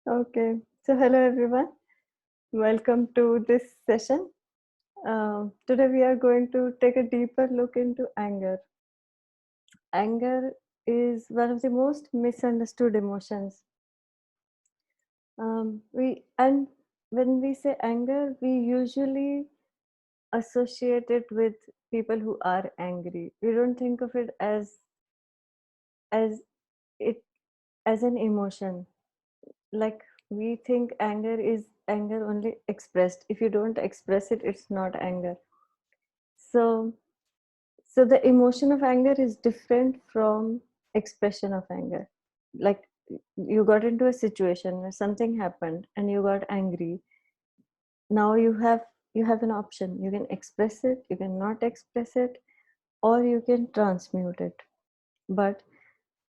Okay, so hello everyone. Welcome to this session. Today we are going to take a deeper look into anger. Anger is one of the most misunderstood emotions. We and when we say anger, we usually associate it with people who are angry. We don't think of it as it as an emotion. Like we think anger is anger only expressed. If you don't express it, it's not anger. So so the emotion of anger is different from expression of anger. Like you got into a situation where something happened and you got angry. Now you have an option. You can express it, you can not express it, or you can transmute it. But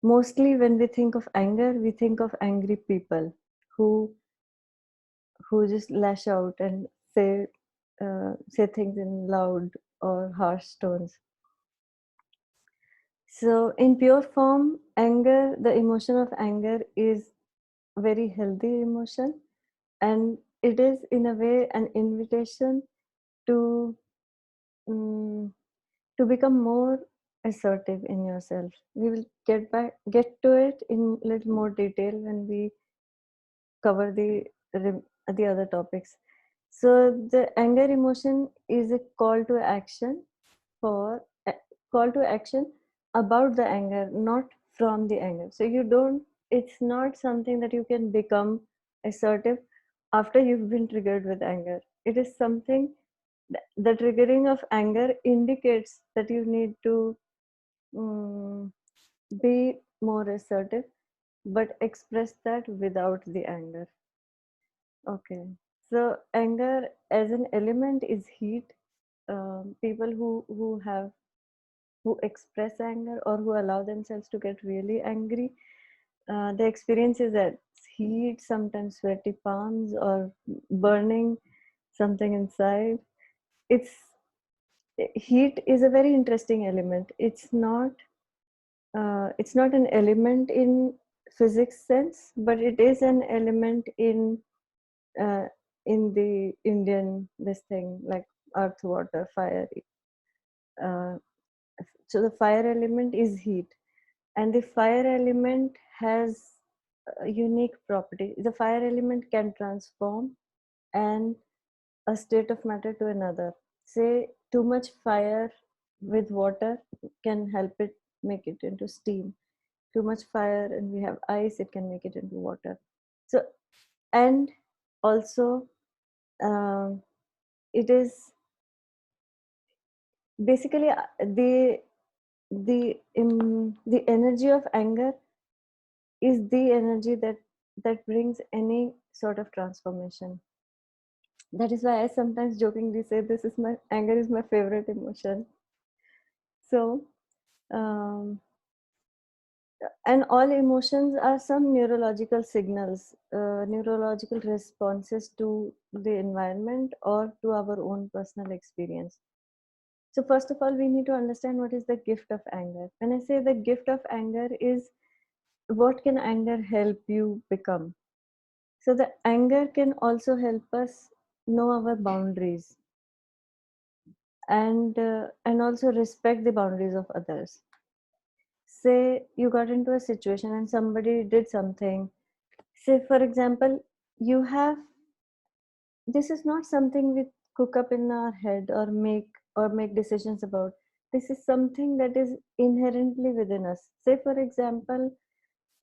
mostly when we think of anger, we think of angry people who who just lash out and say things in loud or harsh tones. So in pure form, anger, the emotion of anger is a very healthy emotion, and it is in a way an invitation to um, to become more assertive in yourself. We will get to it in little more detail when we cover the other topics. So the anger emotion is a call to action for a call to action about the anger, not from the anger. So you don't. It's not something that you can become assertive after you've been triggered with anger. It is something the triggering of anger indicates that you need to um, be more assertive, but express that without the anger. Okay. So anger as an element is heat. People who express anger or who allow themselves to get really angry, the experience is that heat, sometimes sweaty palms or burning something inside. It's Heat is a very interesting element. It's not an element in physics sense, but it is an element uh, in the Indian this thing, like earth, water, fire. Uh, so the fire element is heat, and the fire element has a unique property. The fire element can transform and a state of matter to another. Say too much fire with water can help it make it into steam. Too much fire and we have ice, it can make it into water. So, and also um, it is basically the energy of anger is the energy that brings any sort of transformation. That is why I sometimes jokingly say this is my anger is my favorite emotion. So um, and all emotions are some neurological signals, neurological responses to the environment or to our own personal experience. So first of all, we need to understand what is the gift of anger. When I say the gift of anger is what can anger help you become? So the anger can also help us know our boundaries and also respect the boundaries of others. Say you got into a situation and somebody did something. Say for example, you have this is not something we cook up in our head or make decisions about. This is something that is inherently within us. Say for example,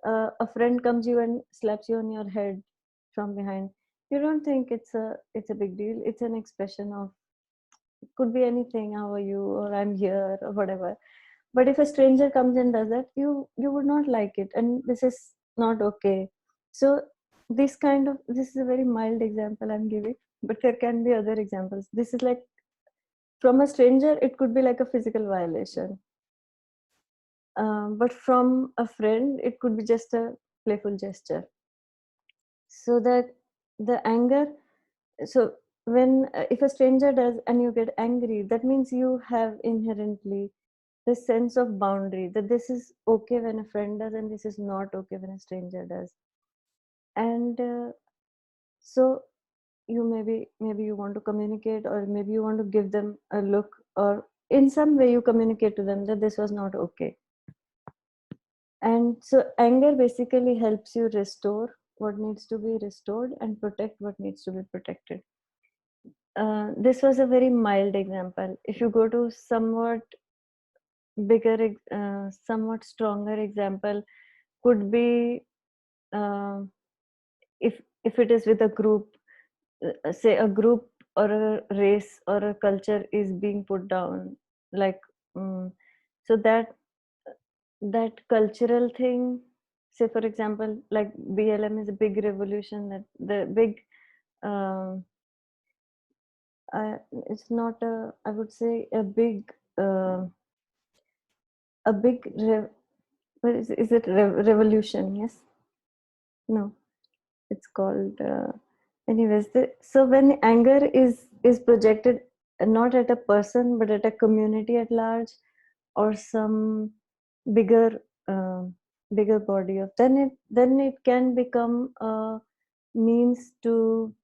a friend comes you and slaps you on your head from behind. You don't think it's a big deal. It's an expression of, could be anything, how are you, or I'm here, or whatever. But if a stranger comes and does that, you would not like it, and this is not okay. So this is a very mild example I'm giving, but there can be other examples. This is like, from a stranger it could be like a physical violation, but from a friend it could be just a playful gesture. So that the anger, so when if a stranger does and you get angry, that means you have inherently the sense of boundary, that this is okay when a friend does and this is not okay when a stranger does. And so you maybe you want to communicate, or maybe you want to give them a look, or in some way you communicate to them that this was not okay. And so anger basically helps you restore what needs to be restored and protect what needs to be protected. This was a very mild example. If you go to somewhat somewhat stronger example, could be uh, if it is with a group, say a group or a race or a culture is being put down, like so that cultural thing, say for example, like BLM is a big revolution, that the big um, it's not a, I would say a big uh, a big what is it revolution? Yes, no, it's called anyways. So when anger is projected not at a person but at a community at large, or some bigger bigger body of, then it can become a means to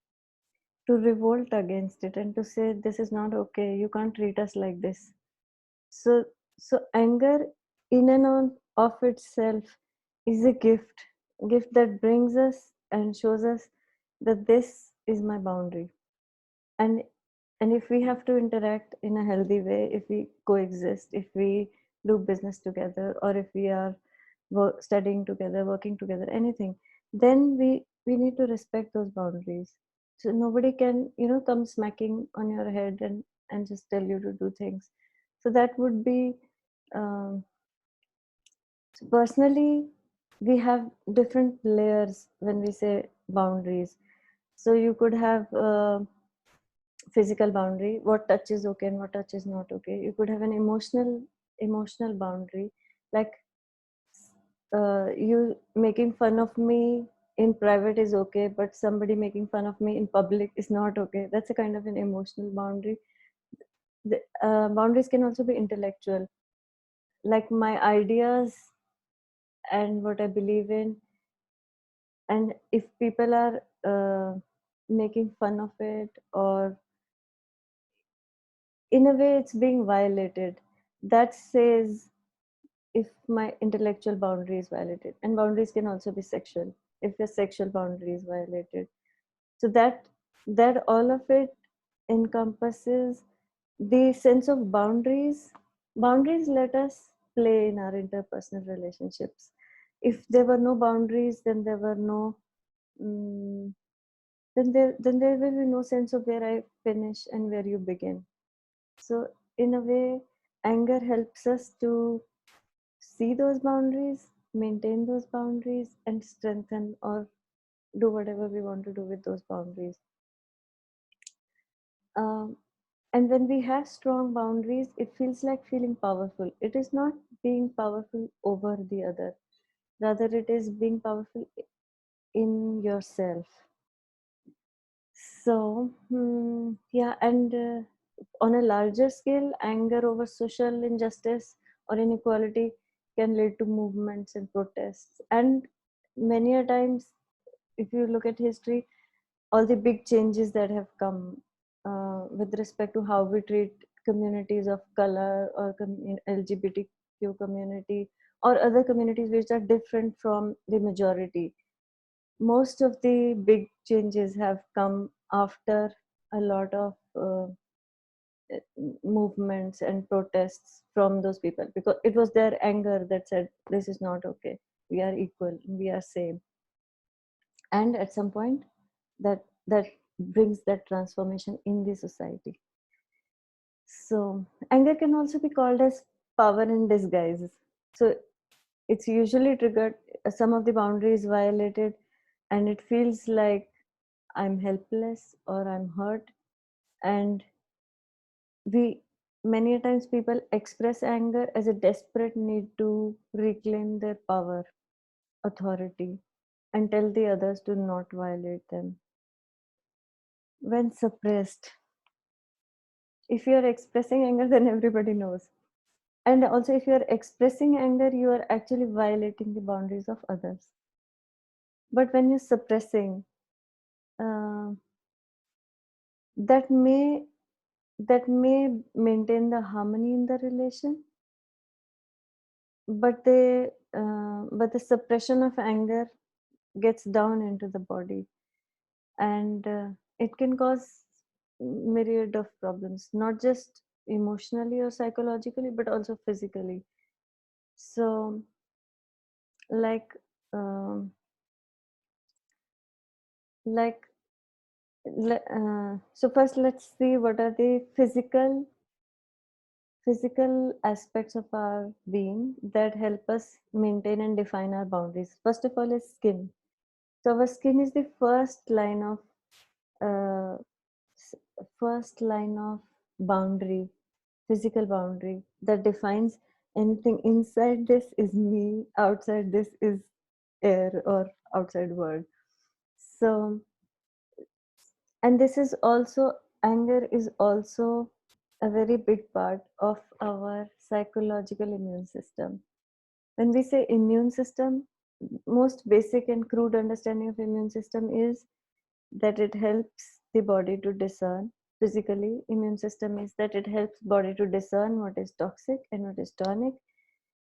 revolt against it and to say this is not okay, you can't treat us like this. So anger in and on of itself is a gift that brings us and shows us that this is my boundary. And and if we have to interact in a healthy way, if we coexist, if we do business together, or if we are studying together, working together, anything, then we need to respect those boundaries. So nobody can come smacking on your head and just tell you to do things. So that would be um, so personally, we have different layers when we say boundaries. So you could have physical boundary, what touch is okay and what touch is not okay. You could have an emotional boundary, like you making fun of me in private is okay, but somebody making fun of me in public is not okay. That's a kind of an emotional boundary. The boundaries can also be intellectual, like my ideas and what I believe in, and if people are making fun of it, or in a way it's being violated, that says if my intellectual boundary is violated. And boundaries can also be sexual, if your sexual boundary is violated. So that all of it encompasses the sense of boundaries. Boundaries let us play in our interpersonal relationships. If there were no boundaries, then there were no mm then there will be no sense of where I finish and where you begin. So in a way, anger helps us to see those boundaries, maintain those boundaries, and strengthen or do whatever we want to do with those boundaries. Um, and when we have strong boundaries, it feels like feeling powerful. It is not being powerful over the other, rather, it is being powerful in yourself. So, yeah, and on a larger scale, anger over social injustice or inequality can lead to movements and protests. And many a times, if you look at history, all the big changes that have come with respect to how we treat communities of color, or LGBTQ community, or other communities which are different from the majority, most of the big changes have come after a lot of movements and protests from those people, because it was their anger that said this is not okay, we are equal, we are same. And at some point, that brings that transformation in the society. So anger can also be called as power in disguise. So it's usually triggered, some of the boundaries violated, and it feels like I'm helpless or I'm hurt. And we many a times people express anger as a desperate need to reclaim their power, authority, and tell the others to not violate them. When suppressed, if you're expressing anger, then everybody knows. And also, if you're expressing anger, you are actually violating the boundaries of others. But when you're suppressing, uh, that may that may maintain the harmony in the relation, but the suppression of anger gets down into the body, and it can cause myriad of problems, not just emotionally or psychologically, but also physically. So, like, um, like, so first let's see what are the physical aspects of our being that help us maintain and define our boundaries. First of all is skin. So our skin is the uh, first line of boundary, physical boundary that defines anything. Inside this is me, outside this is air or outside world. So, and this is also, anger is also a very big part of our psychological immune system. When we say immune system, most basic and crude understanding of immune system is that it helps the body to discern. Physically, immune system is that it helps body to discern what is toxic and what is tonic.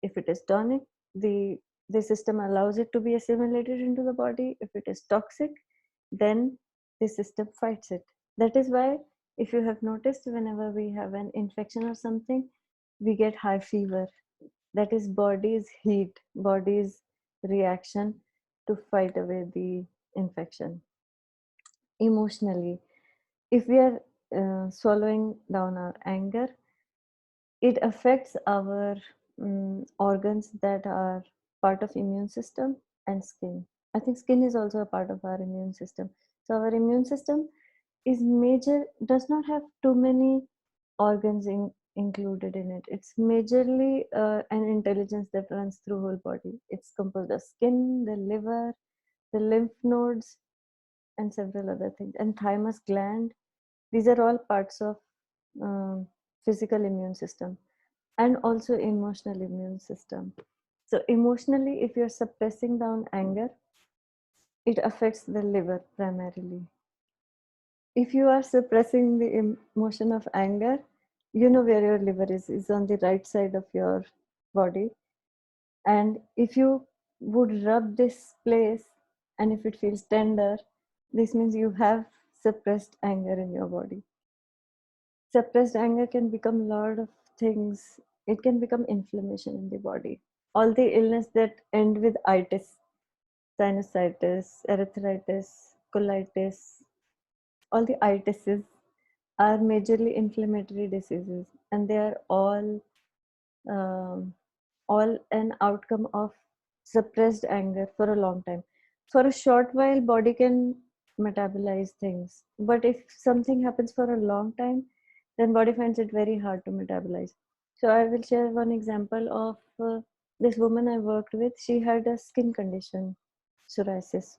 If it is tonic, the system allows it to be assimilated into the body. If it is toxic, then the system fights it. That is why, if you have noticed, whenever we have an infection or something, we get high fever. That is body's heat, body's reaction to fight away the infection. Emotionally, if we are swallowing down our anger, it affects our organs that are part of immune system and skin. I think skin is also a part of our immune system. So our immune system is major, does not have too many organs included in it. It's majorly an intelligence that runs through whole body. It's composed of skin, the liver, the lymph nodes, and several other things, and thymus gland. These are all parts of um, physical immune system and also emotional immune system. So emotionally, if you're suppressing down anger, it affects the liver primarily. If you are suppressing the emotion of anger, you know where your liver is on the right side of your body. And if you would rub this place and if it feels tender, this means you have suppressed anger in your body. Suppressed anger can become a lot of things. It can become inflammation in the body. All the illness that end with itis, sinusitis, arthritis, colitis, all the itises are majorly inflammatory diseases, and they are um, all an outcome of suppressed anger for a long time. For a short while, body can metabolize things, but if something happens for a long time, then body finds it very hard to metabolize. So I will share one example of this woman I worked with. She had a skin condition, psoriasis,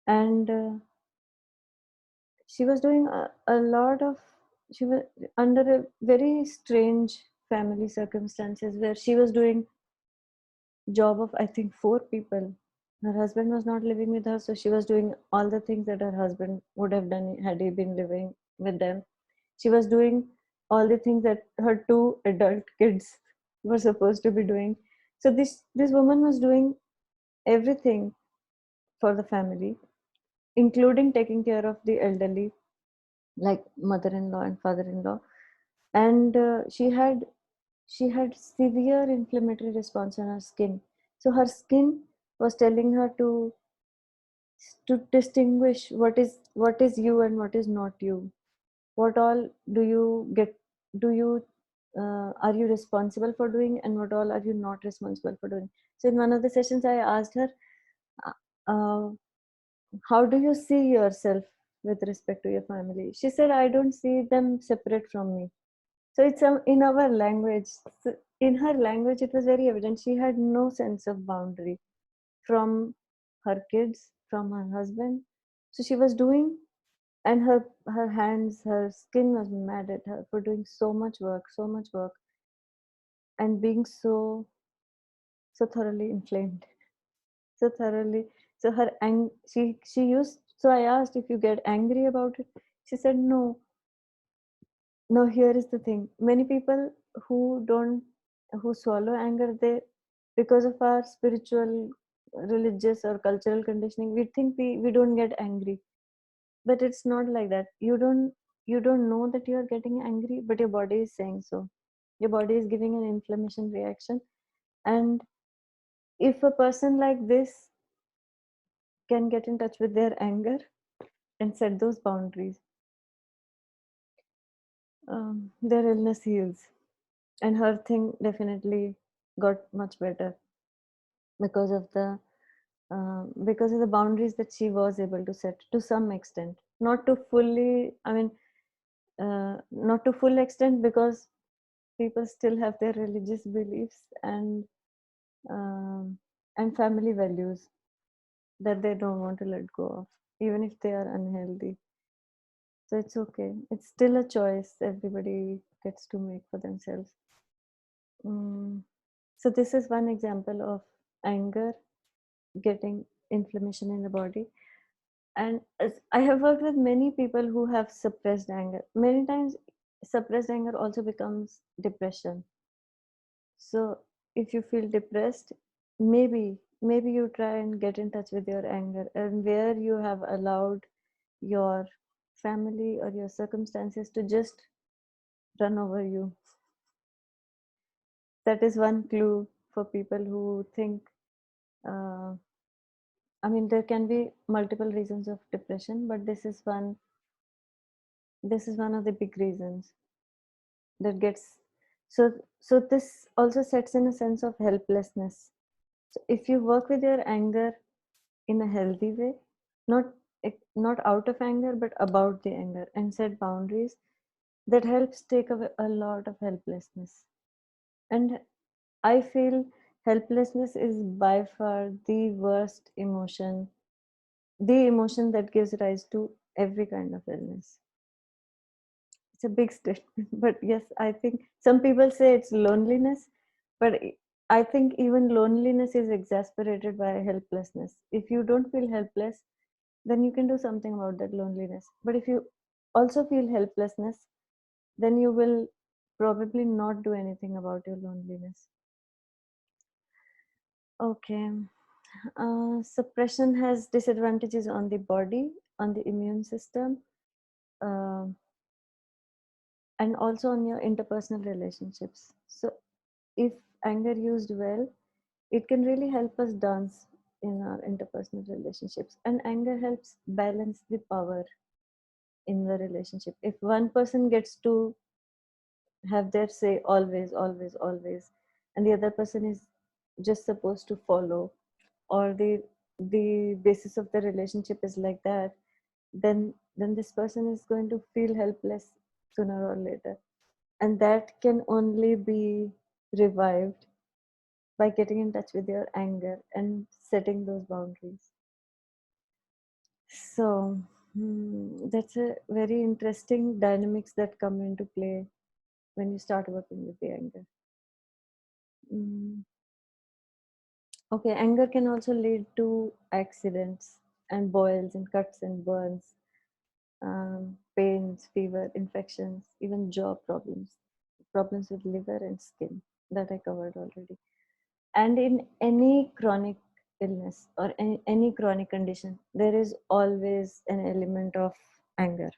and she was doing a lot of, she was under a very strange family circumstances where she was doing job of, I think, 4 people. Her husband was not living with her, so she was doing all the things that her husband would have done had he been living with them. She was doing all the things that her 2 adult kids were supposed to be doing. So this woman was doing everything for the family, including taking care of the elderly, like mother-in-law and father-in-law. And she had severe inflammatory response on her skin. So her skin was telling her to distinguish what is you and what is not you. What all do you get, do you are you responsible for doing, and what all are you not responsible for doing. So in one of the sessions I asked her, uh, uh, how do you see yourself with respect to your family? She said, I don't see them separate from me. So it's in our language. So in her language, it was very evident. She had no sense of boundary from her kids, from her husband. So she was doing, and her hands, her skin was mad at her for doing so much work, and being so thoroughly inflamed, so thoroughly. So she used. So I asked, if you get angry about it. She said no. Now here is the thing. Many people who don't who swallow anger, they, because of our spiritual, religious or cultural conditioning, we think we don't get angry. But it's not like that. You don't know that you are getting angry, but your body is saying so. Your body is giving an inflammation reaction. And if a person like this can get in touch with their anger and set those boundaries, their illness heals. And her thing definitely got much better because of the boundaries that she was able to set to some extent, not to fully, I mean, not to full extent, because people still have their religious beliefs um, and family values that they don't want to let go of, even if they are unhealthy. So it's okay. It's still a choice everybody gets to make for themselves. Mm. So this is one example of anger getting inflammation in the body. And I have worked with many people who have suppressed anger. Many times suppressed anger also becomes depression. So if you feel depressed, maybe you try and get in touch with your anger, and where you have allowed your family or your circumstances to just run over you. That is one clue for people who think, uh, I mean, there can be multiple reasons of depression, but this is one of the big reasons that gets. So this also sets in a sense of helplessness. So if you work with your anger in a healthy way, not not out of anger but about the anger, and set boundaries, that helps take away a lot of helplessness. And I feel helplessness is by far the worst emotion, the emotion that gives rise to every kind of illness. It's a big statement, but yes, I think some people say it's loneliness, but I think even loneliness is exasperated by helplessness. If you don't feel helpless, then you can do something about that loneliness. But if you also feel helplessness, then you will probably not do anything about your loneliness. Okay. Suppression has disadvantages on the body, on the immune system, uh, and also on your interpersonal relationships. So, if anger used well, it can really help us dance in our interpersonal relationships. And anger helps balance the power in the relationship. If one person gets to have their say always, always, always, and the other person is just supposed to follow, or the basis of the relationship is like that, then this person is going to feel helpless sooner or later, and that can only be revived by getting in touch with your anger and setting those boundaries. So that's a very interesting dynamics that come into play when you start working with the anger. Mm. Okay, anger can also lead to accidents and boils and cuts and burns, pains, fever, infections, even jaw problems, problems with liver and skin that I covered already. And in any chronic illness or any chronic condition, there is always an element of anger,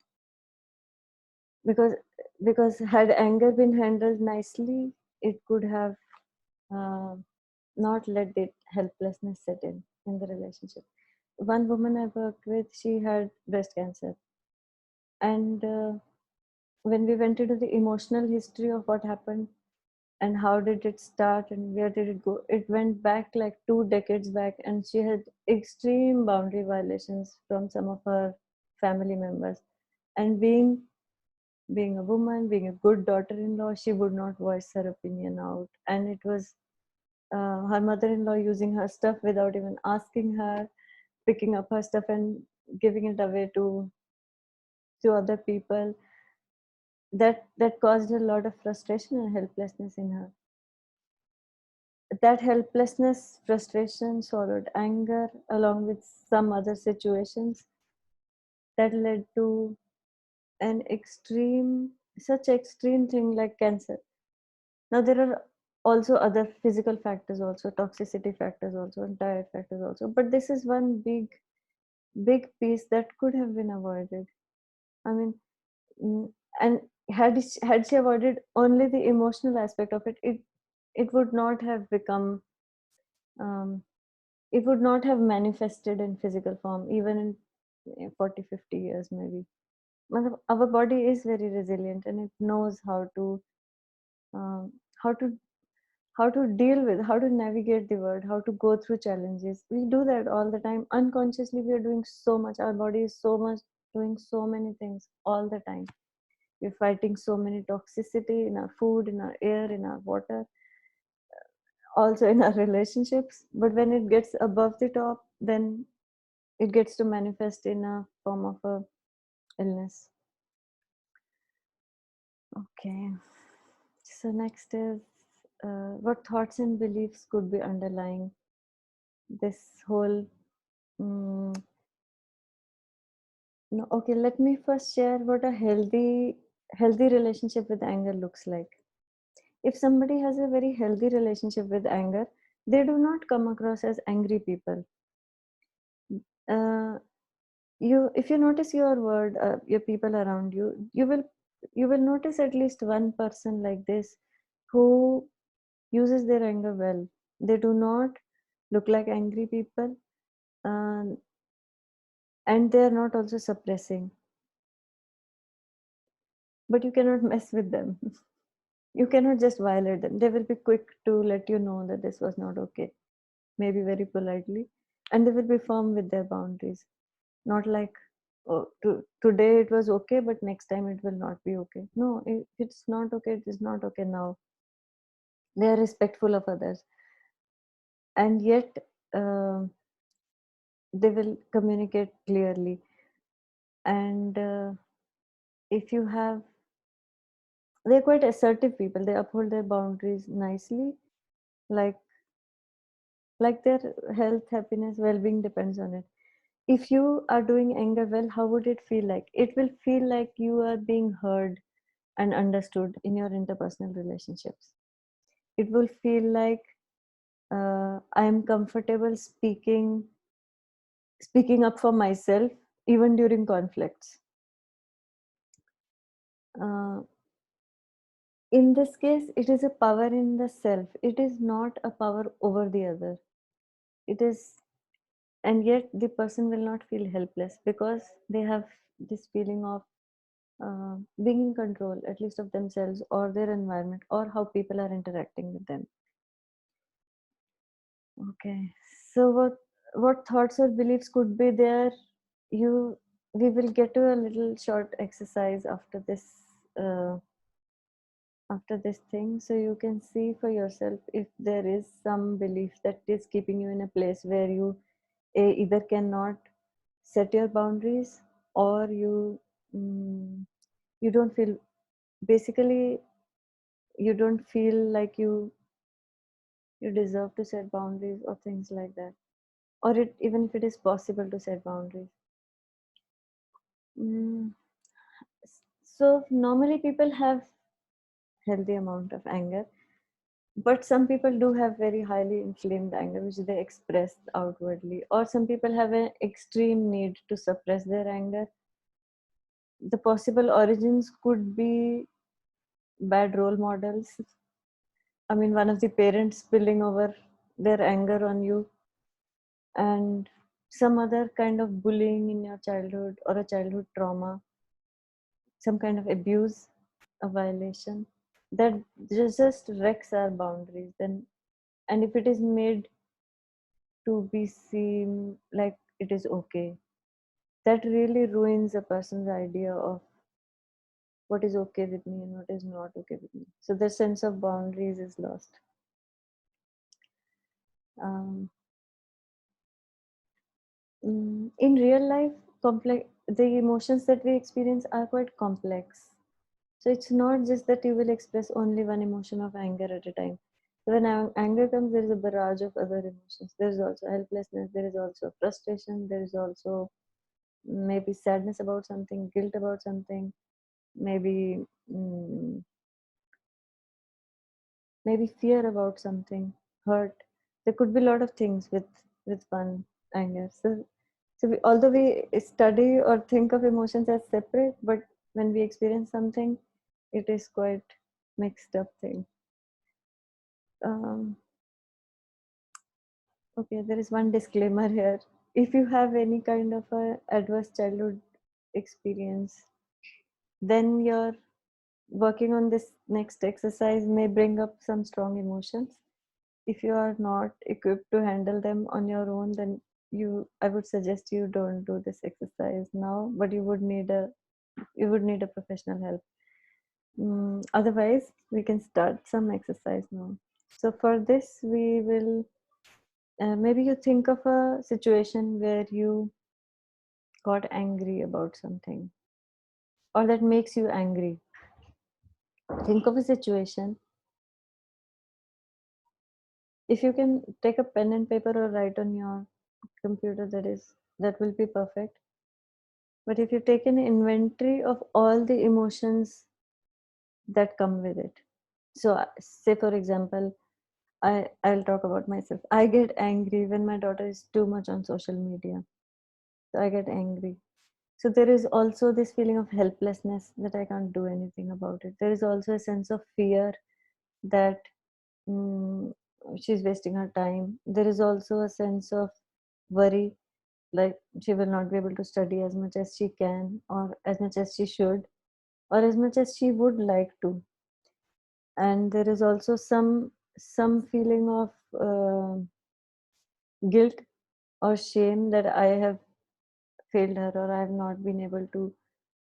because had anger been handled nicely, it could have uh, not let the helplessness set in the relationship. One woman I worked with, she had breast cancer, and when we went into the emotional history of what happened and how did it start and where did it go, it went back like 2 decades back, and she had extreme boundary violations from some of her family members. And being a woman, being a good daughter-in-law, she would not voice her opinion out, and it was her mother-in-law using her stuff without even asking her, picking up her stuff and giving it away to other people. That caused a lot of frustration and helplessness in her. that helplessness, frustration, swallowed anger, along with some other situations that led to an such extreme thing like cancer. Now, there are also other physical factors, also toxicity factors, also and diet factors, also. But this is one big piece that could have been avoided. I mean, and had she avoided only the emotional aspect of it, it would not have become, um, it would not have manifested in physical form, even in 40, 50 years, maybe. Our body is very resilient, and it knows um, how to how to deal with, how to navigate the world, how to go through challenges. We do that all the time. Unconsciously, we are doing so much. Our body is so much doing so many things all the time. We're fighting so many toxicity in our food, in our air, in our water, also in our relationships. But when it gets above the top, then it gets to manifest in a form of a illness. Okay. So next is, what thoughts and beliefs could be underlying this whole. Mm, no, okay. Let me first share what a healthy relationship with anger looks like. If somebody has a very healthy relationship with anger, they do not come across as angry people. Uh, if you notice your people around you, you will notice at least one person like this who uses their anger well. They do not look like angry people, um, and they are not also suppressing. But you cannot mess with them. You cannot just violate them. They will be quick to let you know that this was not okay, maybe very politely, and they will be firm with their boundaries. Not like, oh, today it was okay, but next time it will not be okay. No, if it's not okay, it is not okay now. They are respectful of others, and yet uh, they will communicate clearly. And if you have, they're quite assertive people. They uphold their boundaries nicely, like their health, happiness, well-being depends on it. If you are doing anger well, how would it feel like? It will feel like you are being heard and understood in your interpersonal relationships. It will feel like, I am comfortable speaking up for myself even during conflicts. Uh, in this case, it is a power in the self. It is not a power over the other. It is, and yet the person will not feel helpless because they have this feeling of being in control, at least of themselves or their environment or how people are interacting with them. Okay, so what thoughts or beliefs could be there? You, we will get to a little short exercise uh, after this thing, so you can see for yourself if there is some belief that is keeping you in a place where you either cannot set your boundaries, or you don't feel, basically you don't feel like you deserve to set boundaries or things like that, or it, even if it is possible to set boundaries. Mm, so normally people have healthy amount of anger, but some people do have very highly inflamed anger which they express outwardly, or some people have an extreme need to suppress their anger. The possible origins could be bad role models. I mean, one of the parents spilling over their anger on you, and some other kind of bullying in your childhood or a childhood trauma, some kind of abuse, a violation that just wrecks our boundaries. Then, and if it is made to be seem like it is okay, that really ruins a person's idea of what is okay with me and what is not okay with me. So the sense of boundaries is lost. Um, in real life, complex, the emotions that we experience are quite complex. So it's not just that you will express only one emotion of anger at a time. So when anger comes, there is a barrage of other emotions. There is also helplessness. There is also frustration. There is also maybe sadness about something, guilt about something, maybe mm, maybe fear about something, hurt. There could be a lot of things with one anger. So although we study or think of emotions as separate, but when we experience something, it is quite mixed up thing. Um, okay, there is one disclaimer here. If you have any kind of a adverse childhood experience, then your working on this next exercise may bring up some strong emotions. If you are not equipped to handle them on your own, then I would suggest you don't do this exercise now, but you would need a professional help. Otherwise, we can start some exercise now. So for this, we will maybe you think of a situation where you got angry about something or that makes you angry. Think of a situation. If you can take a pen and paper or write on your computer, that will be perfect. But if you take an inventory of all the emotions that come with it. So say for example, I'll talk about myself. I get angry when my daughter is too much on social media. So I get angry. So there is also this feeling of helplessness that I can't do anything about it. There is also a sense of fear that mm, she's wasting her time. There is also a sense of worry, like she will not be able to study as much as she can, or as much as she should, or as much as she would like to. And there is also some feeling of guilt or shame that I have failed her or I have not been able to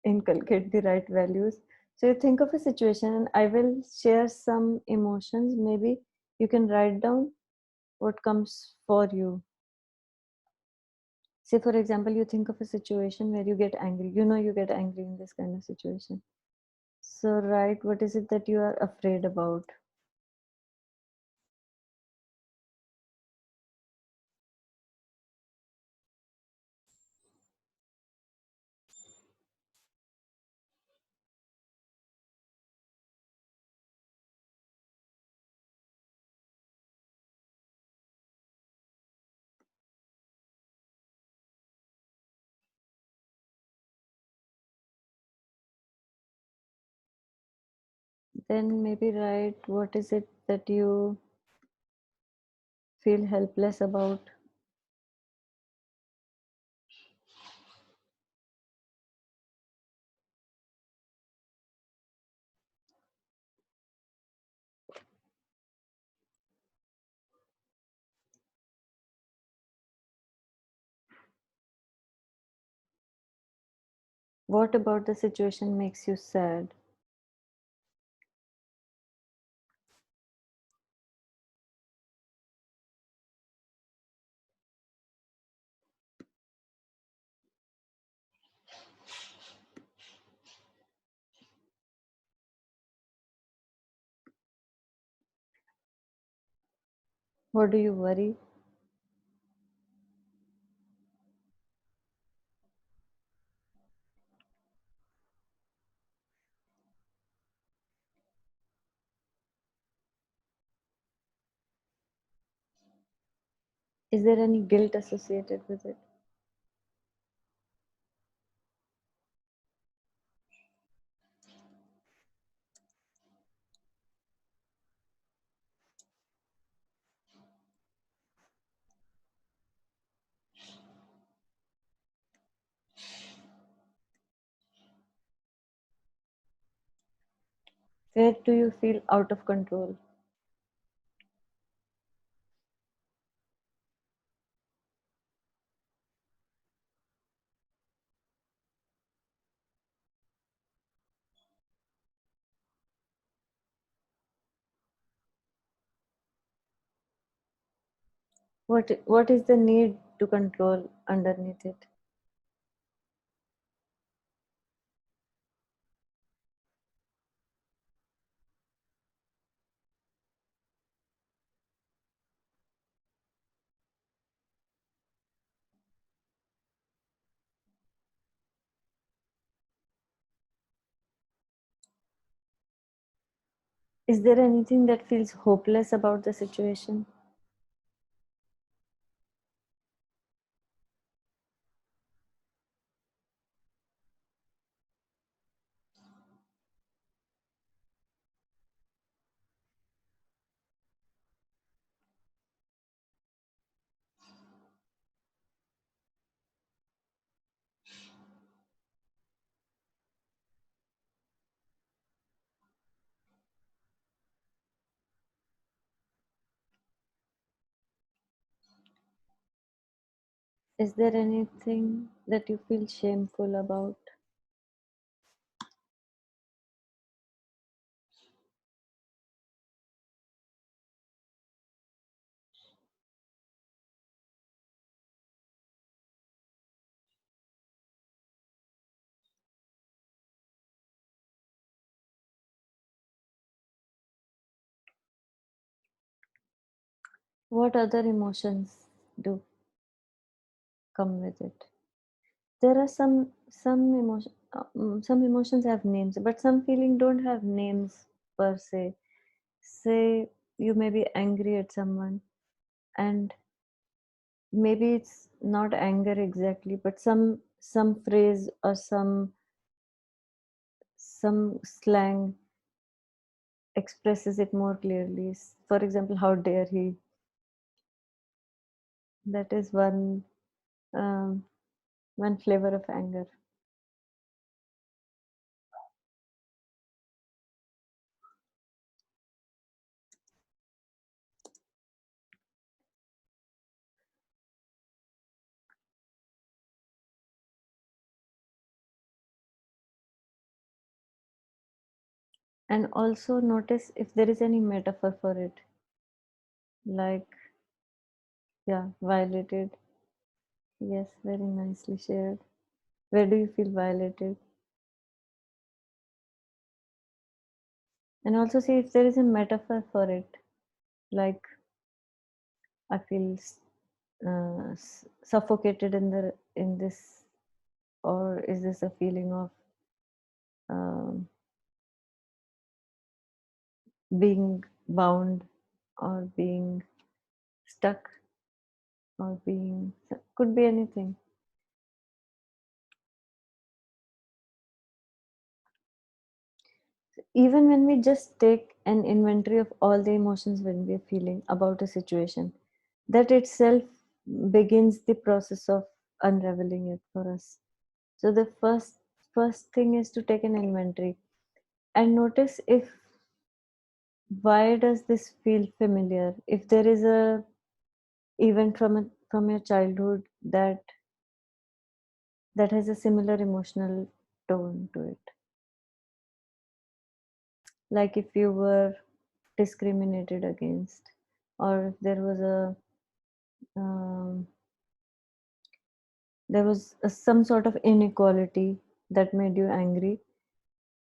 inculcate the right values. So you think of a situation and I will share some emotions. Maybe you can write down what comes for you. Say, for example, you think of a situation where you get angry. You know you get angry in this kind of situation. So write what is it that you are afraid about. Then maybe write what is it that you feel helpless about. What about the situation makes you sad? What do you worry? Is there any guilt associated with it? Where do you feel out of control? What is the need to control underneath it? Is there anything that feels hopeless about the situation? Is there anything that you feel shameful about? What other emotions do come with it? There are some emotions have names, but some feeling don't have names per se. Say you may be angry at someone, and maybe it's not anger exactly, but some phrase or some slang expresses it more clearly. For example, how dare he? That is um, one flavor of anger. And also notice if there is any metaphor for it, like, yeah, violated. Yes, very nicely shared. Where do you feel violated? And also see if there is a metaphor for it, like I feel suffocated in this, or is this a feeling of um, being bound or being stuck or being, could be anything. Even when we just take an inventory of all the emotions when we're feeling about a situation, that itself begins the process of unraveling it for us. So the first thing is to take an inventory and notice if, why does this feel familiar, if there is a event from your childhood that has a similar emotional tone to it, like if you were discriminated against, or if um, there was some sort of inequality that made you angry,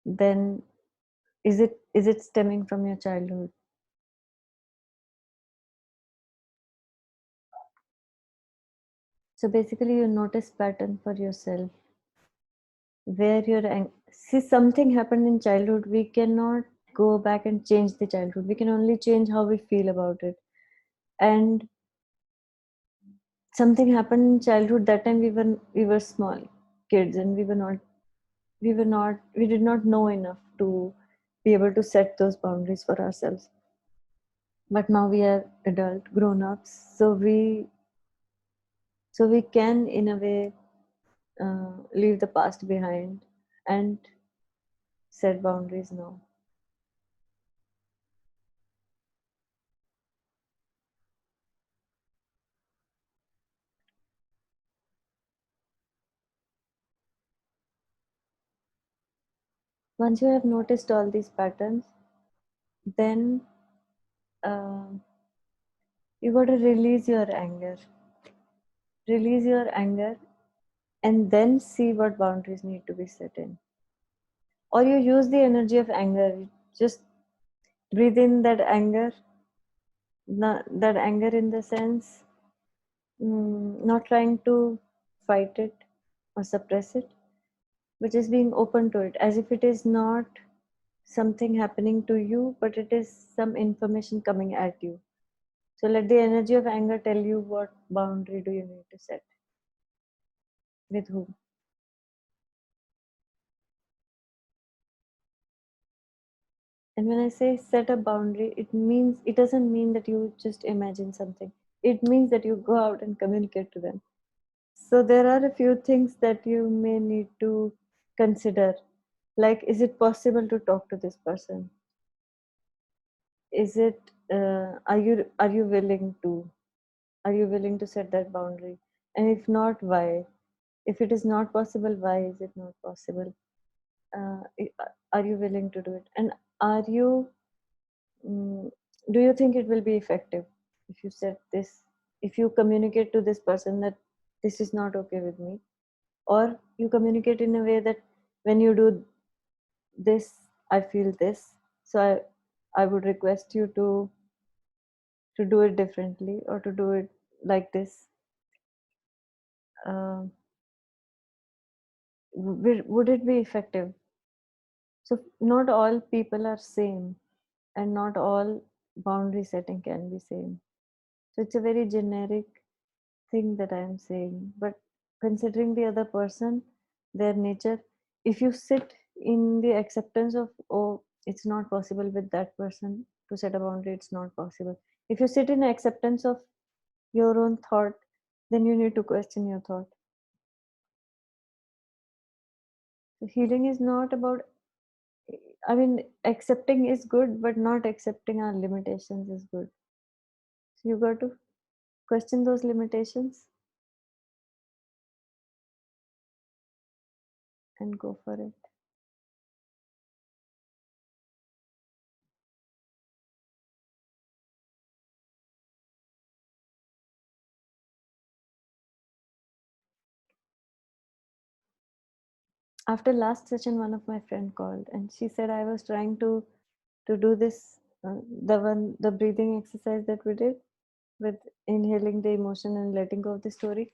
then is it stemming from your childhood? So basically you notice pattern for yourself where see, something happened in childhood, we cannot go back and change the childhood, we can only change how we feel about it. And something happened in childhood, that time we were small kids, and we did not know enough to be able to set those boundaries for ourselves. But now we are adult grown ups, so we can in a way leave the past behind and set boundaries now. Once you have noticed all these patterns, then uh, you got to release your anger and then see what boundaries need to be set in. Or you use the energy of anger, just breathe in that anger, that anger in the sense, not trying to fight it or suppress it, but just being open to it as if it is not something happening to you, but it is some information coming at you. So let the energy of anger tell you what boundary do you need to set, with whom. And when I say set a boundary, it doesn't mean that you just imagine something. It means that you go out and communicate to them. So there are a few things that you may need to consider. Like, is it possible to talk to this person? Is it, are you willing to? Are you willing to set that boundary? And if not, why? If it is not possible, why is it not possible? Are you willing to do it? And are you, mm, do you think it will be effective if you set this, if you communicate to this person that this is not okay with me, or you communicate in a way that when you do this, I feel this, so I would request you to do it differently, or to do it like this. Um, would it be effective? So not all people are same, and not all boundary setting can be same. So it's a very generic thing that I am saying. But considering the other person, their nature, if you sit in the acceptance of, oh, it's not possible with that person to set a boundary, it's not possible. If you sit in acceptance of your own thought, then you need to question your thought. So healing is not about, I mean, accepting is good, but not accepting our limitations is good. So you got to question those limitations and go for it. After last session, one of my friend called and she said I was trying to do this, the breathing exercise that we did with inhaling the emotion and letting go of the story.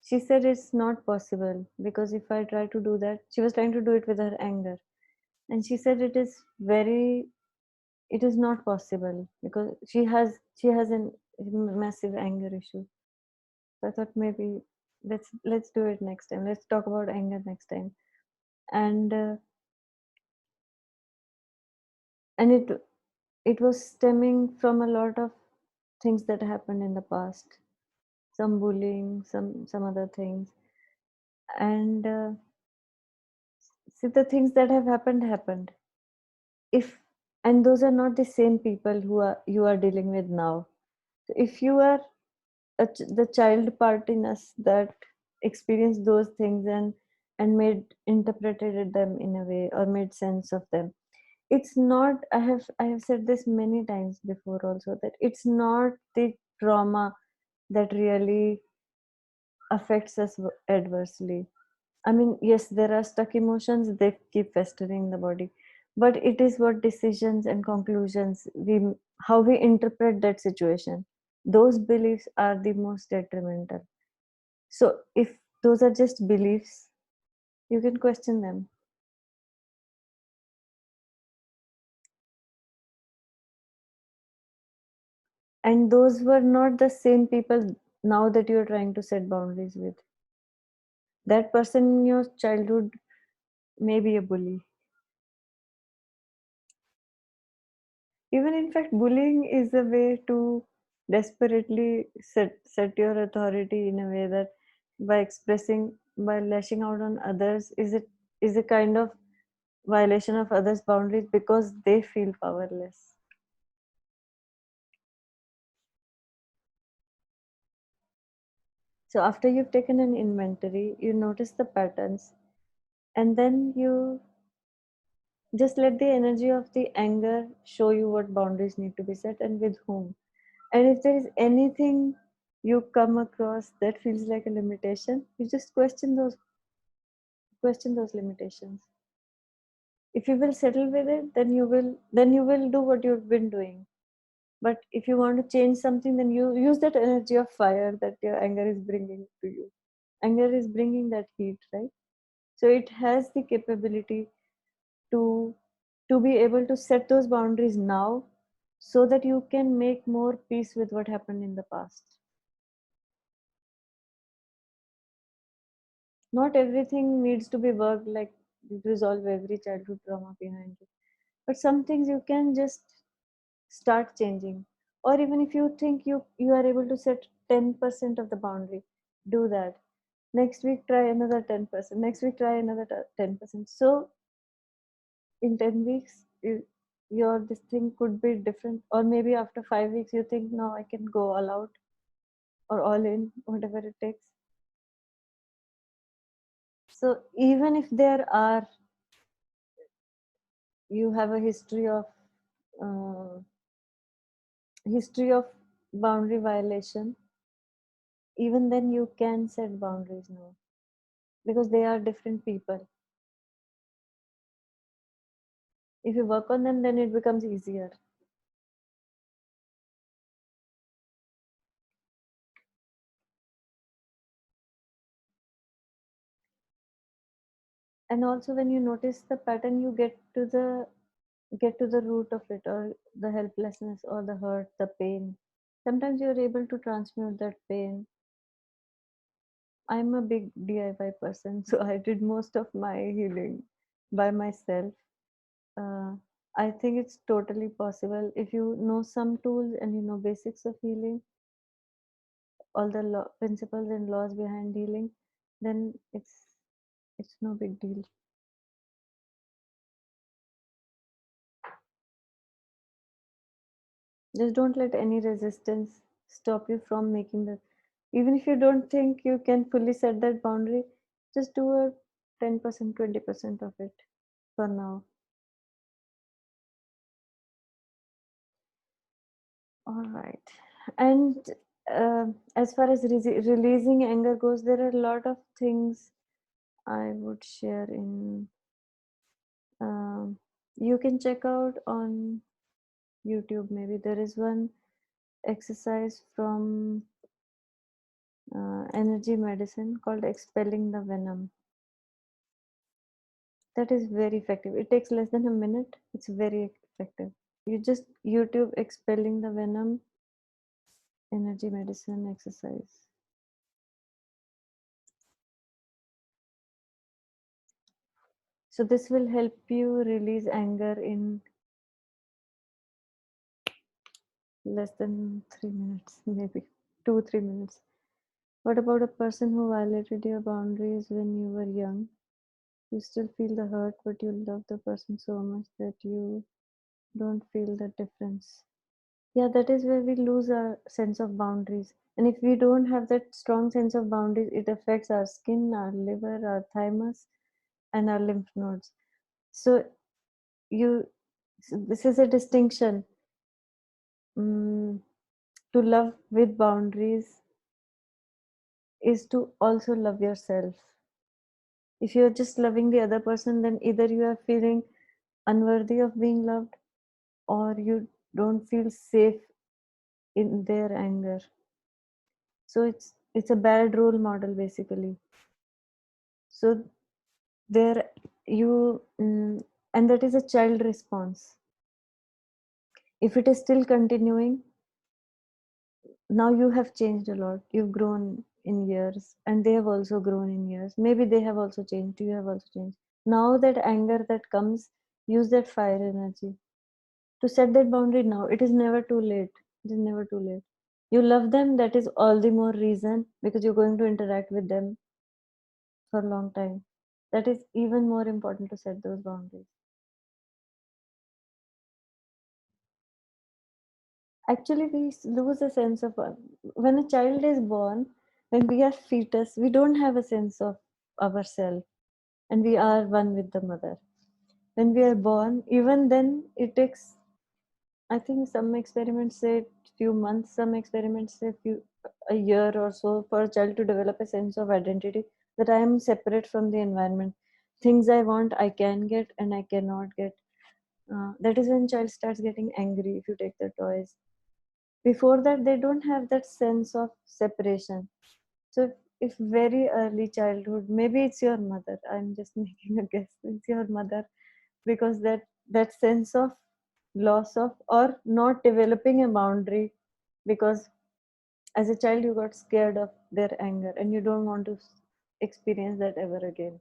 She said it's not possible because if I try to do that, she was trying to do it with her anger, and she said it is not possible because she has a massive anger issue. So I thought maybe let's do it next time. Let's talk about anger next time. And and it was stemming from a lot of things that happened in the past, some bullying, some other things. And see, the things that have happened. If and those are not the same people who are you are dealing with now. So if you are the child part in us that experienced those things and made interpreted them in a way or made sense of them, it's not, I have said this many times before also, that it's not the trauma that really affects us adversely. I mean, yes, there are stuck emotions, they keep festering in the body, but it is what decisions and conclusions how we interpret that situation, those beliefs are the most detrimental. So if those are just beliefs, you can question them. And those were not the same people now that you're trying to set boundaries with. That person in your childhood may be a bully. Even in fact, bullying is a way to desperately set your authority in a way that by lashing out on others is a kind of violation of others' boundaries because they feel powerless. So after you've taken an inventory, you notice the patterns, and then you just let the energy of the anger show you what boundaries need to be set and with whom. And if there is anything you come across that feels like a limitation, you just question those limitations. If you will settle with it, then you will do what you've been doing. But if you want to change something, then you use that energy of fire that your anger is bringing to you. Anger is bringing that heat, right? So it has the capability to to be able to set those boundaries now so that you can make more peace with what happened in the past. Not everything needs to be worked, like resolve every childhood trauma behind you, but some things you can just start changing. Or even if you think you are able to set 10% of the boundary, do that. Next week try another 10%, next week try another 10%. So in 10 weeks your this thing could be different, or maybe after 5 weeks you think now I can go all out or all in, whatever it takes. So even if there are, you have a uh, history of boundary violation, even then you can set boundaries now, because they are different people. If you work on them, then it becomes easier. And also when you notice the pattern, you get to the root of it, or the helplessness or the hurt, the pain. Sometimes you're able to transmute that pain. I'm a big DIY person, so I did most of my healing by myself. uh, I think it's totally possible if you know some tools and you know basics of healing, all the principles and laws behind healing, then it's no big deal. Just don't let any resistance stop you from making the. Even if you don't think you can fully set that boundary, just do a 10%, 20% of it for now. All right. And as far as releasing anger goes, there are a lot of things I would share in. Um, you can check out on YouTube, maybe there is one exercise from energy medicine called expelling the venom. That is very effective. It takes less than a minute. It's very effective. You just YouTube expelling the venom energy medicine exercise. So this will help you release anger in less than 3 minutes, maybe 2, 3 minutes. What about a person who violated your boundaries when you were young? You still feel the hurt, but you love the person so much that you don't feel the difference. Yeah, that is where we lose our sense of boundaries. And if we don't have that strong sense of boundaries, it affects our skin, our liver, our thymus, and our lymph nodes. So you, this is a distinction. To love with boundaries is to also love yourself. If you're just loving the other person, then either you are feeling unworthy of being loved, or you don't feel safe in their anger. So it's a bad role model basically. So there you and that is a child response. If it is still continuing, now you have changed a lot. You've grown in years, and they have also grown in years. Maybe they have also changed, you have also changed. Now that anger that comes, use that fire energy to set that boundary now. It is never too late. It is never too late. You love them, that is all the more reason, because you're going to interact with them for a long time. That is even more important to set those boundaries. Actually, we lose a sense of when a child is born, when we are fetus, we don't have a sense of ourselves, and we are one with the mother. When we are born, even then, it takes, I think some experiments say few months, some experiments say a year or so for a child to develop a sense of identity, that I am separate from the environment. Things I want, I can get, and I cannot get. That is when child starts getting angry if you take the toys. Before that, they don't have that sense of separation. So if very early childhood, maybe it's your mother. I'm just making a guess. It's your mother, because that sense of loss of or not developing a boundary, because as a child you got scared of their anger and you don't want to experience that ever again.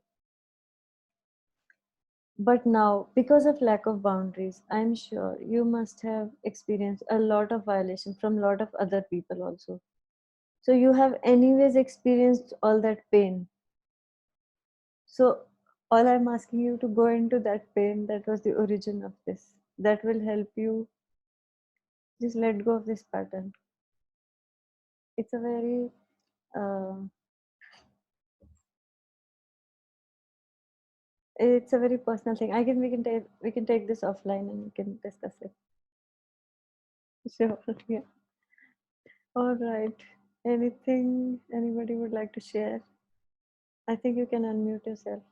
But now, because of lack of boundaries, I'm sure you must have experienced a lot of violation from a lot of other people also. So you have anyways experienced all that pain. So all I'm asking you to go into that pain that was the origin of this. That will help you just let go of this pattern. It's a very uh, it's a very personal thing. We can take this offline and we can discuss it. Sure. Yeah. All right. Anything anybody would like to share? I think you can unmute yourself.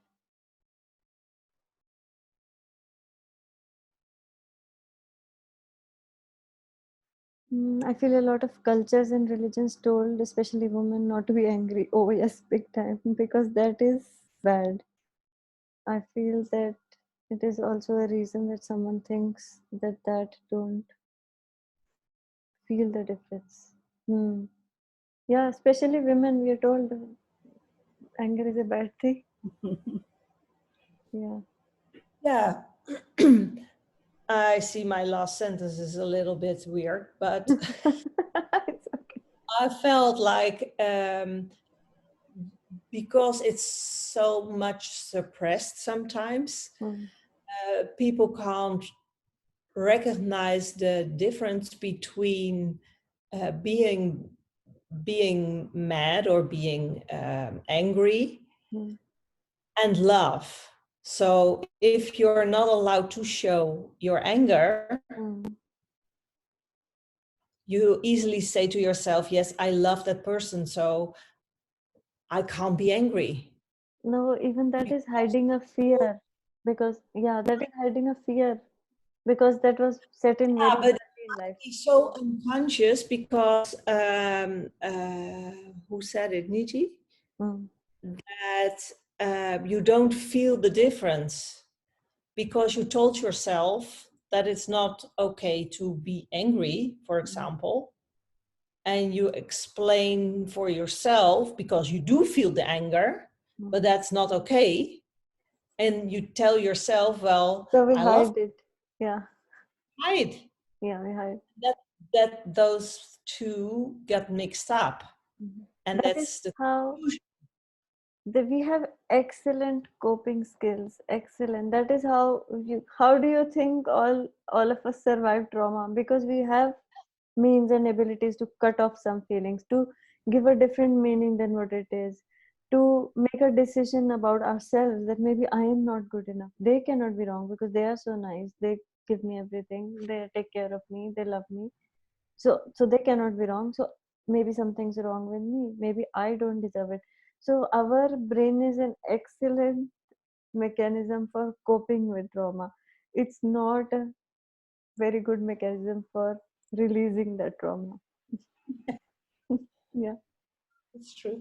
I feel a lot of cultures and religions told, especially women, not to be angry. Oh, yes, big time, because that is bad. I feel that it is also a reason that someone thinks that don't feel the difference. Hmm. Yeah, especially women, we are told anger is a bad thing. Yeah. Yeah. I see my last sentence is a little bit weird, but It's okay. I felt like because it's so much suppressed sometimes, Hmm. people can't recognize the difference between being mad or being angry Hmm. and love. So if you're not allowed to show your anger, Hmm. you easily say to yourself, yes, I love that person, so I can't be angry. No, even that is hiding a fear, because yeah, that is hiding a fear, because that was set in Yeah, very but early in life. it's so unconscious because who said it, Nietzsche, Hmm. that you don't feel the difference because you told yourself that it's not okay to be angry, for Hmm. example, and you explain for yourself because you do feel the anger, but Hmm. that's not okay. And you tell yourself, well, So we I love hide it. Yeah, pride. yeah, we hide. That that those two get mixed up, Mhm. and That is that's the how confusion. we have excellent coping skills. Excellent. That is how you. How do you think all of us survive trauma? Because we have means and abilities to cut off some feelings, to give a different meaning than what it is, to make a decision about ourselves that maybe I am not good enough. They cannot be wrong because they are so nice. They give me everything. They take care of me. They love me. So they cannot be wrong. So maybe something's wrong with me. Maybe I don't deserve it. So our brain is an excellent mechanism for coping with trauma. It's not a very good mechanism for releasing that trauma. Yeah, It's true.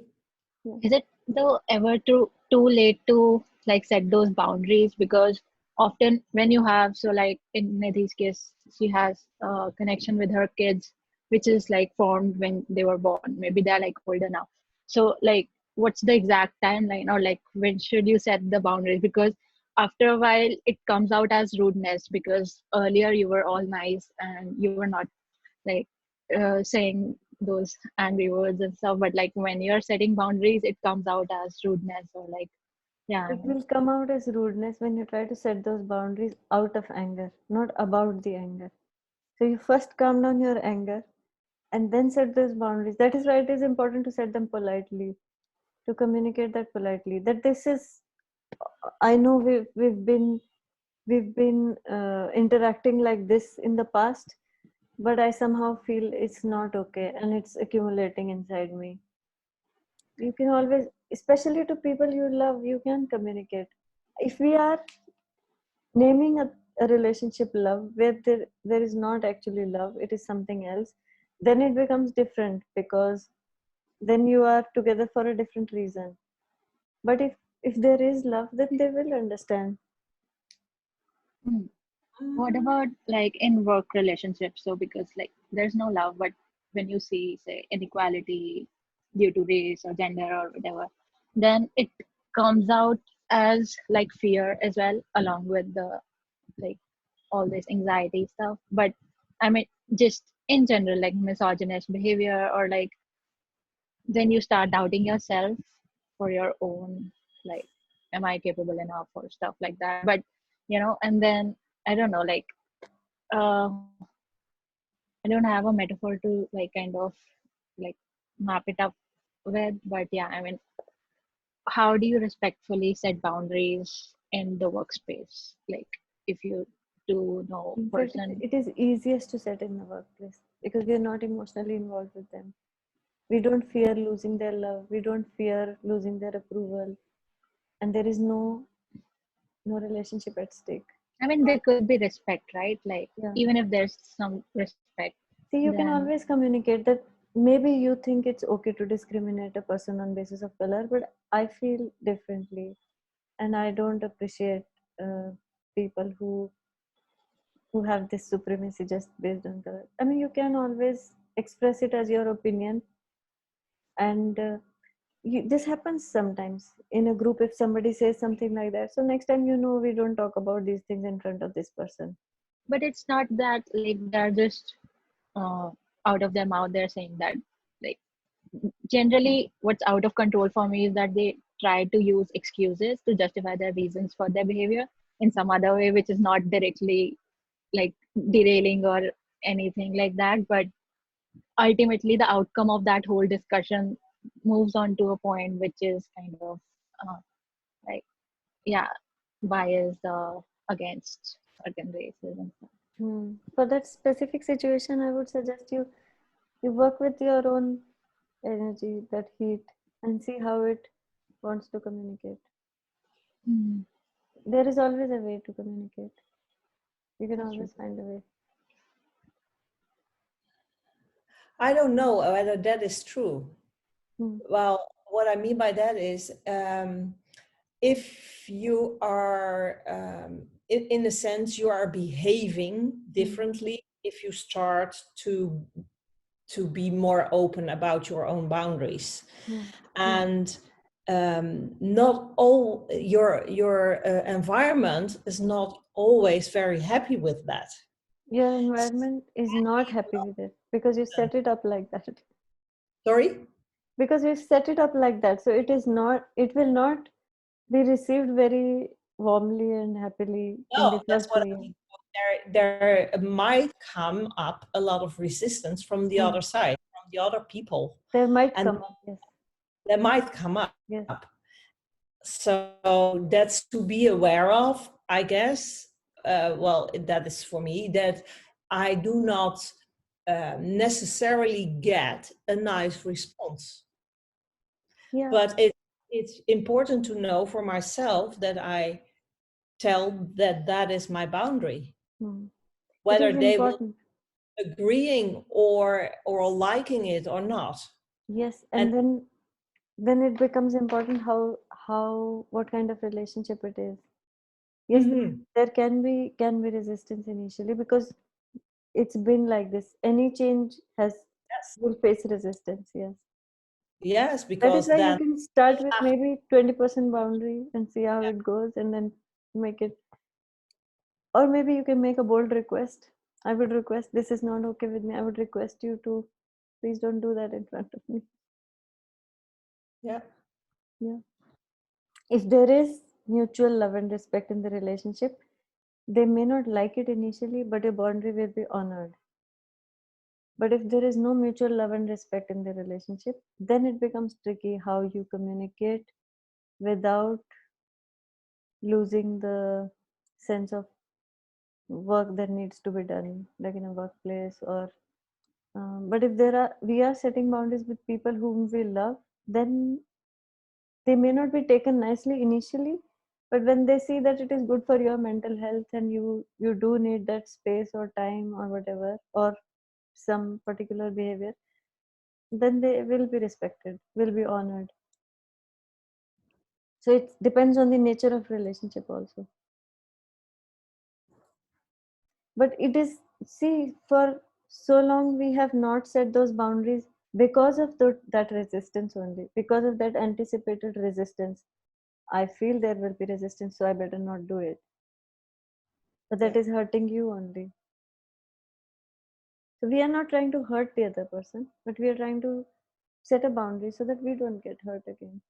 yeah. Is it though ever too late to like set those boundaries? Because often when you have, so like in Nidhi's case, she has a connection with her kids, which is like formed when they were born. Maybe they're like old enough. So like, what's the exact timeline, or like when should you set the boundaries? Because after a while, it comes out as rudeness because earlier you were all nice and you were not like saying those angry words and stuff, but like when you're setting boundaries it comes out as rudeness or like, yeah. It will come out as rudeness when you try to set those boundaries out of anger, not about the anger. So you first calm down your anger and then set those boundaries. That is why it is important to set them politely, to communicate that politely. That this is, I know we've been interacting like this in the past, but I somehow feel it's not okay and it's accumulating inside me. You can always, especially to people you love, you can communicate. If we are naming a relationship love where there is not actually love, it is something else, then it becomes different, because then you are together for a different reason. But if there is love, then they will understand. Mm. What about like in work relationships? So because like there's no love, but when you see say inequality due to race or gender or whatever, then it comes out as like fear as well, along with the like all this anxiety stuff. But I mean, just in general, like misogynist behavior, or like then you start doubting yourself for your own, like, am I capable enough or stuff like that. But and then I don't know, like, uh, I don't have a metaphor to like kind of like map it up with, but yeah, I mean, how do you respectfully set boundaries in the workspace? Like, if you do know In fact, person. it is easiest to set in the workplace because we are not emotionally involved with them. We don't fear losing their love. We don't fear losing their approval, and there is no relationship at stake. I mean, there could be respect, right? Like, Yeah. even if there's some respect, See, you can then always communicate that maybe you think it's okay to discriminate a person on basis of color, but I feel differently, and I don't appreciate people who have this supremacy just based on color. I mean, you can always express it as your opinion, and this happens sometimes in a group if somebody says something like that. So next time, we don't talk about these things in front of this person. but it's not that like they're just uh, out of their mouth they're saying that. Like, generally what's out of control for me is that they try to use excuses to justify their reasons for their behavior in some other way, which is not directly like derailing or anything like that, but ultimately the outcome of that whole discussion moves on to a point which is kind of uh, like, yeah, biased against certain races and stuff. For that specific situation, I would suggest you work with your own energy, that heat, and see how it wants to communicate. Mhm. There is always a way to communicate. You can That's true. always find a way. I don't know whether that is true. Hmm. Well, what I mean by that is if you are, in a sense, you are behaving differently if you start to be more open about your own boundaries. Hmm. And not all your environment is not always very happy with that. Your environment is not happy with it because you set it up like that. Sorry? Because you set it up like that, so it will not be received very warmly and happily in No, the that's first what I year. mean. There might come up a lot of resistance from the Hmm. other side, from the other people, There might and come up, yes, that might come up. yes. So that's to be aware of, I guess. Well, that is for me, that I do not necessarily get a nice response. Yeah. But it's important to know for myself that I tell that that is my boundary. Hmm. It Whether is they will important. agreeing or liking it or not. Yes, And and then it becomes important how what kind of relationship it is. Yes, mhm, there can be resistance initially because it's been like this. Any change has yes, will face resistance. Yes, yes, that is because why you then can start with ah, maybe 20% boundary and see how it goes, and then make it. Or maybe you can make a bold request. I would request, this is not okay with me. I would request you to please don't do that in front of me. yeah, Yeah. If there is mutual love and respect in the relationship, they may not like it initially, but a boundary will be honored. But if there is no mutual love and respect in the relationship, then it becomes tricky how you communicate without losing the sense of work that needs to be done, like in a workplace. Or but if we are setting boundaries with people whom we love, then they may not be taken nicely initially, but when they see that it is good for your mental health and you do need that space or time or whatever, or some particular behavior, then they will be respected, will be honored. So it depends on the nature of relationship also. But it is, see, for so long we have not set those boundaries because of that resistance only, because of that anticipated resistance. I feel there will be resistance, so I better not do it. But that Yeah. is hurting you only. So we are not trying to hurt the other person, but we are trying to set a boundary so that we don't get hurt again.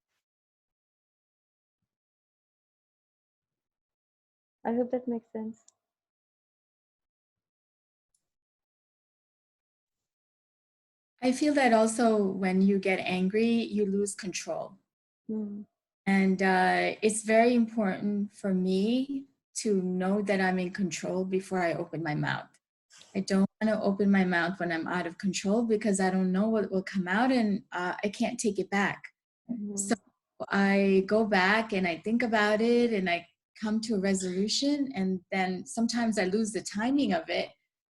I hope that makes sense. I feel that also when you get angry, you lose control. Hmm. And it's very important for me to know that I'm in control before I open my mouth. I don't want to open my mouth when I'm out of control because I don't know what will come out and I can't take it back. So I go back and I think about it and I come to a resolution, and then sometimes I lose the timing of it,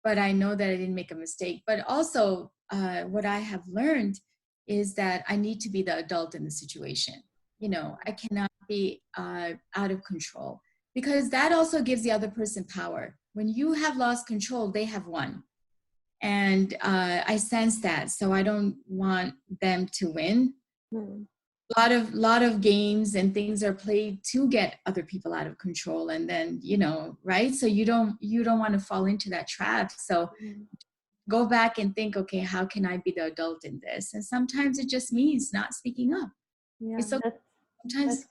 but I know that I didn't make a mistake. But also what I have learned is that I need to be the adult in the situation. You know, I cannot be out of control, because that also gives the other person power. When you have lost control, they have won. And I sense that, so I don't want them to win. Hmm. Lot of games and things are played to get other people out of control, and then, you know, right? So you don't want to fall into that trap. So Hmm. go back and think, okay, how can I be the adult in this? And sometimes it just means not speaking up. Yeah, It's okay. Sometimes, that's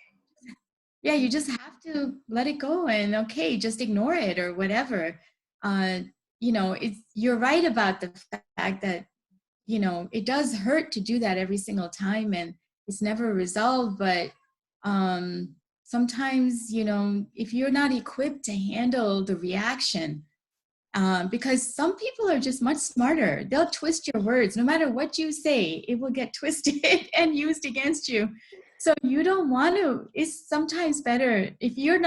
yeah, you just have to let it go and, okay, just ignore it or whatever. You know, you're right about the fact that, you know, it does hurt to do that every single time and it's never resolved. But sometimes, you know, if you're not equipped to handle the reaction, because some people are just much smarter, they'll twist your words. No matter what you say, it will get twisted and used against you. So you don't want to. It's sometimes better if you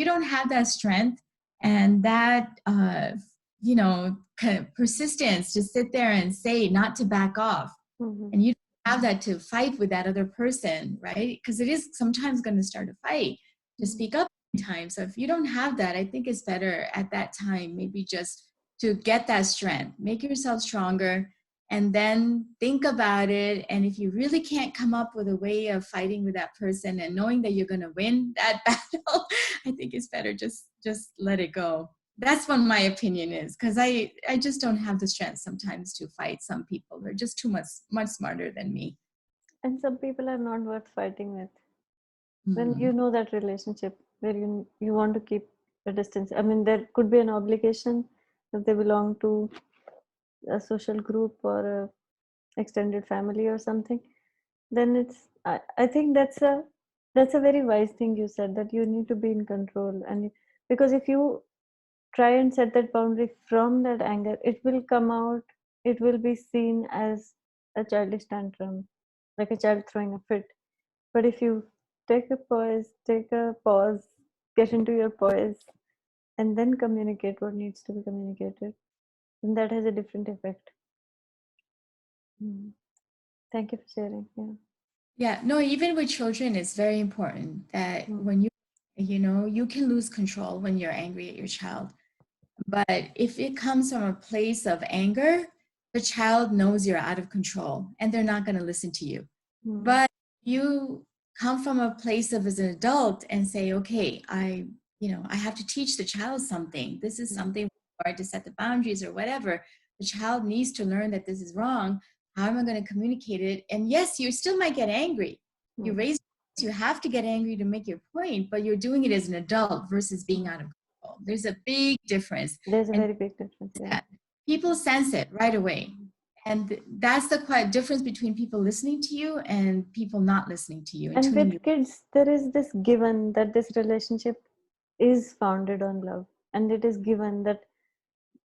don't have that strength and that you know, kind of persistence to sit there and say, not to back off. And you don't have that to fight with that other person, right? Because it is sometimes going to start a fight to speak up time. So if you don't have that, I think it's better at that time maybe just to get that strength, make yourself stronger, and then think about it. And if you really can't come up with a way of fighting with that person and knowing that you're going to win that battle, I think it's better just let it go. That's what my opinion is, because I just don't have the strength sometimes to fight some people. They're just too much smarter than me. and some people are not worth fighting with. When you know that relationship where you want to keep a distance. I mean, there could be an obligation if they belong to a social group or a extended family or something. Then I think that's a very wise thing you said, that you need to be in control. And because if you try and set that boundary from that anger, it will come out, it will be seen as a childish tantrum, like a child throwing a fit. But if you take a pause, get into your poise, and then communicate what needs to be communicated, then that has a different effect. Thank you for sharing. Yeah. Yeah, no, even with children, it's very important that Mm. when you know, you can lose control when you're angry at your child. But if it comes from a place of anger, the child knows you're out of control and they're not going to listen to you. But you come from a place of as an adult and say, okay, you know, I have to teach the child something. This is something required to set the boundaries or whatever. The child needs to learn that this is wrong. How am I going to communicate it? And yes, you still might get angry. You raise, you have to get angry to make your point, but you're doing it as an adult versus being out of control. There's a big difference. There's a And very big difference. Yeah. people sense it right away. And that's the quite difference between people listening to you and people not listening to you. And with kids, there is this given that this relationship is founded on love, and it is given that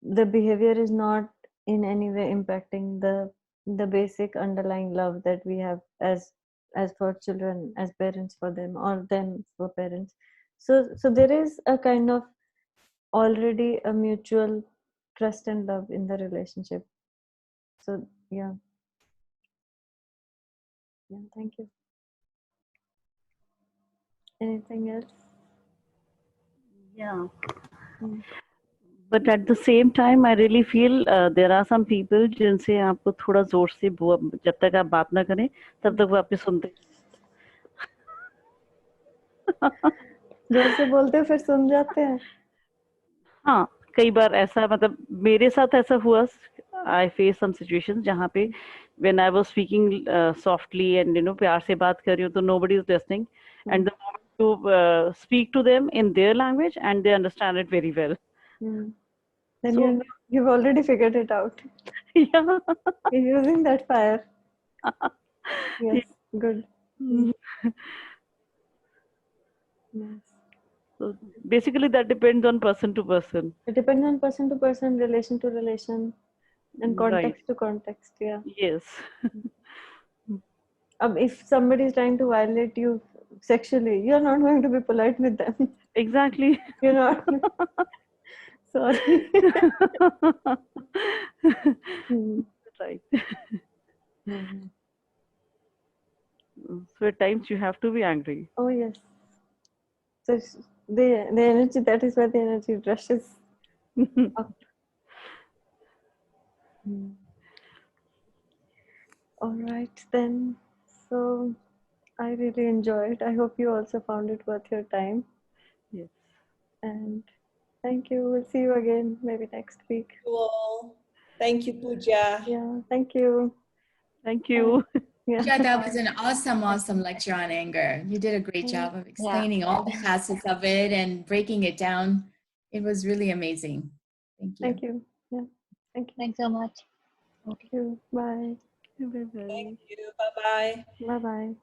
the behavior is not in any way impacting the basic underlying love that we have as for children, as parents for them, or them for parents. So there is a kind of already a mutual trust and love in the relationship. So yeah. Thank you. Anything else? Yeah. Mm. But at the same time, I really feel there are some people जिनसे आपको थोड़ा जोर से जब तक आप बात ना करें तब तक वो आपकी सुनते जोर से बोलते फिर सुन जाते हैं. हाँ कई बार ऐसा मतलब मेरे साथ ऐसा हुआ. I face some situations जहाँ पे when I was speaking softly and प्यार से बात कर रही हूँ तो nobody is listening, and the moment you speak to them in their language and they understand it very well. Then So you've already figured it out. yeah. You're using that fire. Yes, good. Mm. Yes. So basically that depends on person to person. It depends on person to person, relation to relation, and Right. context to context. Yeah. Yes. If somebody is trying to violate you sexually, you're not going to be polite with them. Exactly. You're not. Sorry. Right. Mhm. So at times you have to be angry. Oh yes. So the energy, that is where the energy rushes up. All right then. So I really enjoyed. I hope you also found it worth your time. Yes. And thank you. We'll see you again maybe next week. Cool. Thank you, Pooja. Yeah. Thank you. Thank you. Yeah. Yeah, that was an awesome lecture on anger. You did a great job of explaining all the facets of it and breaking it down. It was really amazing. Thank you. Thank you. Yeah. Thank you. Thanks so much. Thank you. Bye. Bye-bye. Thank you. Bye-bye. Bye bye.